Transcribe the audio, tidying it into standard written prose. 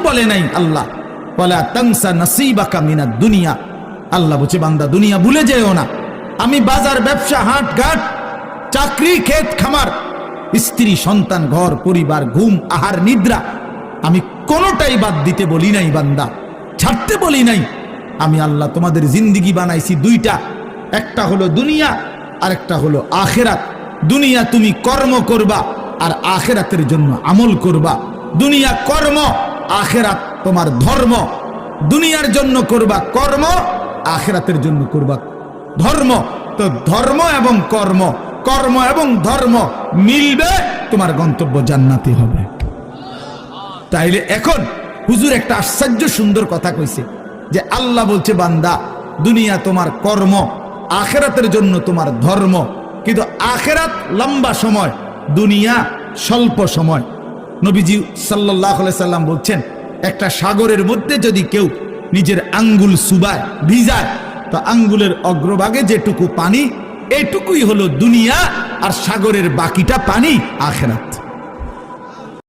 বলে নাই আল্লাহ ওয়ালা তানসা নাসিবাকা মিনাদ দুনিয়া। আল্লাহ বলছে বান্দা দুনিয়া ভুলে যেও না। আমি বাজার, ব্যবসা, হাট ঘাট, চাকরি, ক্ষেত খামার, স্ত্রী, সন্তান, ঘর পরিবার, ঘুম, আহার, নিদ্রা, আমি কোনোটাই বাদ দিতে বলি নাই বান্দা, ছাড়তে বলি নাই। আমি আল্লাহ তোমাদের জিন্দিগি বানাইছি দুইটা, একটা হলো দুনিয়া আর একটা হলো আখেরাত। দুনিয়া তুমি কর্ম করবা আর আখেরাতের জন্য আমল করবা। দুনিয়া কর্ম, আখেরাত তোমার ধর্ম। দুনিয়ার জন্য করবা কর্ম, আখেরাতের জন্য করবা ধর্ম। তো ধর্ম এবং কর্ম, কর্ম এবং ধর্ম মিলবে, তোমার গন্তব্য জান্নাতে হবে। তাইলে এখন হুজুর একটা আশ্চর্য সুন্দর কথা কইছে যে আল্লাহ বলছে বান্দা দুনিয়া তোমার কর্ম, আখেরাতের জন্য তোমার ধর্ম। কিন্তু আখেরাত লম্বা সময়, দুনিয়া স্বল্প সময়। নবীজি সাল্লাল্লাহু আলাইহি সাল্লাম বলছেন একটা সাগরের মধ্যে যদি কেউ নিজের আঙ্গুল চুবায়, ভিজায়, তো আঙ্গুলের অগ্রভাগে যেটুকু পানি, এটুকুই হলো দুনিয়া, আর সাগরের বাকিটা পানি আখেরাত।